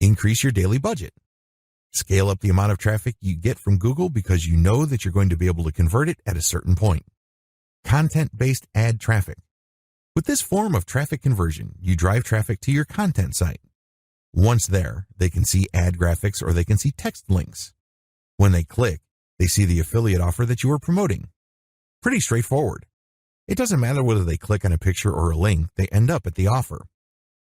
increase your daily budget. Scale up the amount of traffic you get from Google because you know that you're going to be able to convert it at a certain point. Content-based ad traffic. With this form of traffic conversion, you drive traffic to your content site. Once there, they can see ad graphics or they can see text links. When they click, they see the affiliate offer that you are promoting. Pretty straightforward. It doesn't matter whether they click on a picture or a link, they end up at the offer.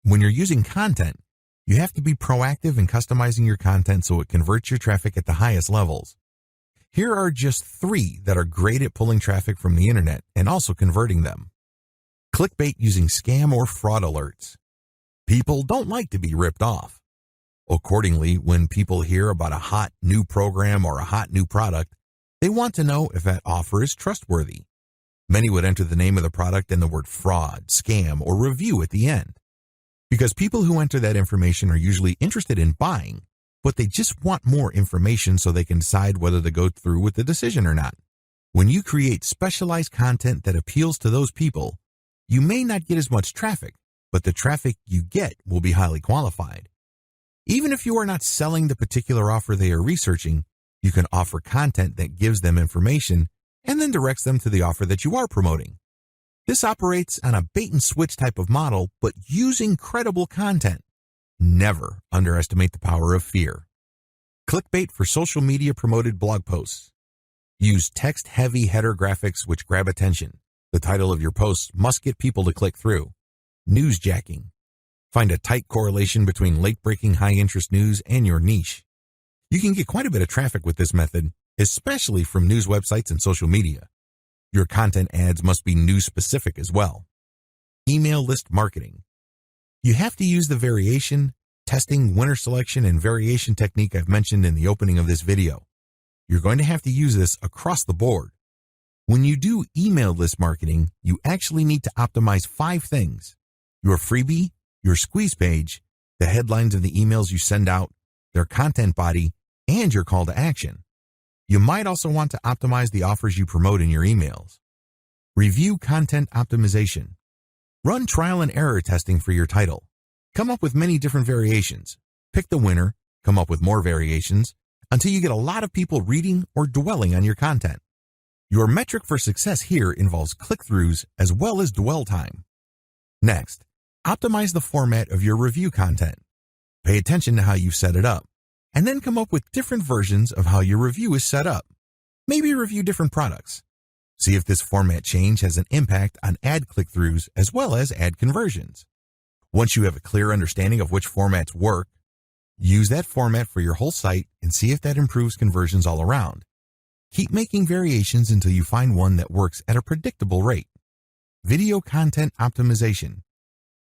When you're using content, you have to be proactive in customizing your content so it converts your traffic at the highest levels. Here are just 3 that are great at pulling traffic from the internet and also converting them. Clickbait using scam or fraud alerts. People don't like to be ripped off. Accordingly, when people hear about a hot new program or a hot new product, they want to know if that offer is trustworthy. Many would enter the name of the product and the word fraud, scam, or review at the end. Because people who enter that information are usually interested in buying, but they just want more information so they can decide whether to go through with the decision or not. When you create specialized content that appeals to those people, you may not get as much traffic, but the traffic you get will be highly qualified. Even if you are not selling the particular offer they are researching, you can offer content that gives them information and then directs them to the offer that you are promoting. This operates on a bait-and-switch type of model, but using credible content. Never underestimate the power of fear. Clickbait for social media promoted blog posts. Use text-heavy header graphics which grab attention. The title of your post must get people to click through. Newsjacking. Find a tight correlation between late-breaking high-interest news and your niche. You can get quite a bit of traffic with this method, especially from news websites and social media. Your content ads must be news-specific as well. Email list marketing. You have to use the variation, testing, winner selection, and variation technique I've mentioned in the opening of this video. You're going to have to use this across the board. When you do email list marketing, you actually need to optimize 5 things: your freebie, your squeeze page, the headlines of the emails you send out, their content body, and your call to action. You might also want to optimize the offers you promote in your emails. Review content optimization. Run trial and error testing for your title. Come up with many different variations. Pick the winner, come up with more variations, until you get a lot of people reading or dwelling on your content. Your metric for success here involves click-throughs as well as dwell time. Next, optimize the format of your review content. Pay attention to how you've set it up, and then come up with different versions of how your review is set up. Maybe review different products. See if this format change has an impact on ad click-throughs as well as ad conversions. Once you have a clear understanding of which formats work, use that format for your whole site and see if that improves conversions all around. Keep making variations until you find one that works at a predictable rate. Video content optimization.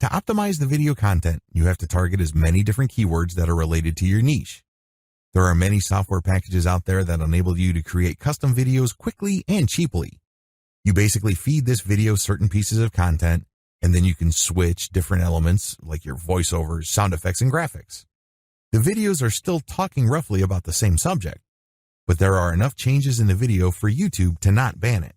To optimize the video content, you have to target as many different keywords that are related to your niche. There are many software packages out there that enable you to create custom videos quickly and cheaply. You basically feed this video certain pieces of content, and then you can switch different elements like your voiceovers, sound effects, and graphics. The videos are still talking roughly about the same subject, but there are enough changes in the video for YouTube to not ban it.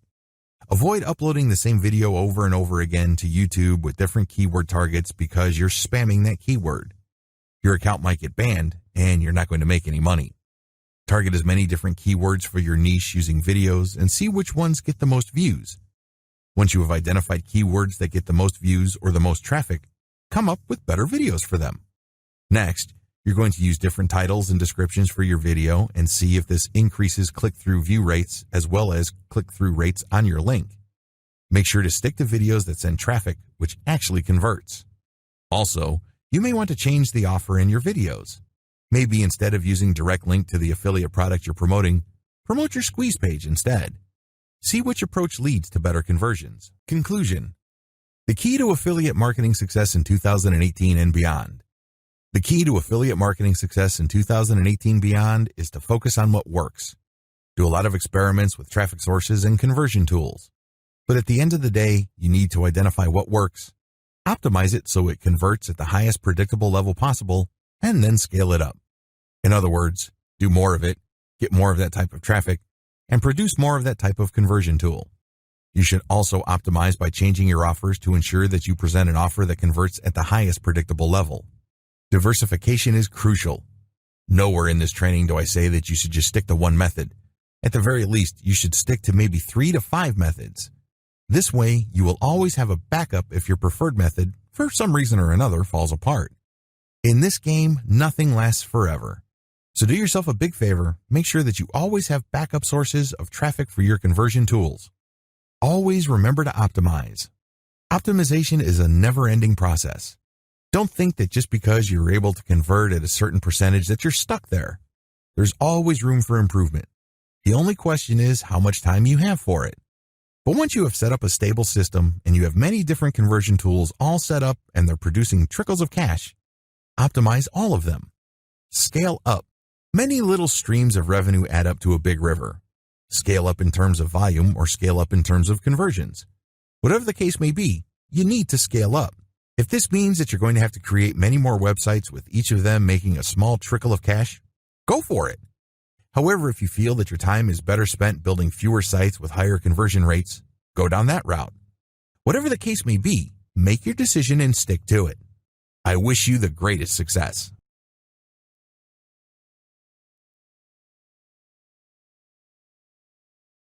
Avoid uploading the same video over and over again to YouTube with different keyword targets because you're spamming that keyword. Your account might get banned, and you're not going to make any money. Target as many different keywords for your niche using videos and see which ones get the most views. Once you have identified keywords that get the most views or the most traffic, come up with better videos for them. Next, you're going to use different titles and descriptions for your video and see if this increases click-through view rates as well as click-through rates on your link. Make sure to stick to videos that send traffic, which actually converts. Also, you may want to change the offer in your videos. Maybe instead of using direct link to the affiliate product you're promoting, promote your squeeze page instead. See which approach leads to better conversions. Conclusion. The key to affiliate marketing success in 2018 and beyond. The key to affiliate marketing success in 2018 beyond is to focus on what works. Do a lot of experiments with traffic sources and conversion tools. But at the end of the day, you need to identify what works, optimize it so it converts at the highest predictable level possible, and then scale it up. In other words, do more of it, get more of that type of traffic, and produce more of that type of conversion tool. You should also optimize by changing your offers to ensure that you present an offer that converts at the highest predictable level. Diversification is crucial. Nowhere in this training do I say that you should just stick to one method. At the very least, you should stick to maybe 3 to 5 methods. This way, you will always have a backup if your preferred method, for some reason or another, falls apart. In this game, nothing lasts forever. So do yourself a big favor, make sure that you always have backup sources of traffic for your conversion tools. Always remember to optimize. Optimization is a never-ending process. Don't think that just because you're able to convert at a certain percentage that you're stuck there. There's always room for improvement. The only question is how much time you have for it. But once you have set up a stable system and you have many different conversion tools all set up and they're producing trickles of cash, optimize all of them. Scale up. Many little streams of revenue add up to a big river. Scale up in terms of volume or scale up in terms of conversions. Whatever the case may be, you need to scale up. If this means that you're going to have to create many more websites with each of them making a small trickle of cash, go for it. However, if you feel that your time is better spent building fewer sites with higher conversion rates, go down that route. Whatever the case may be, make your decision and stick to it. I wish you the greatest success.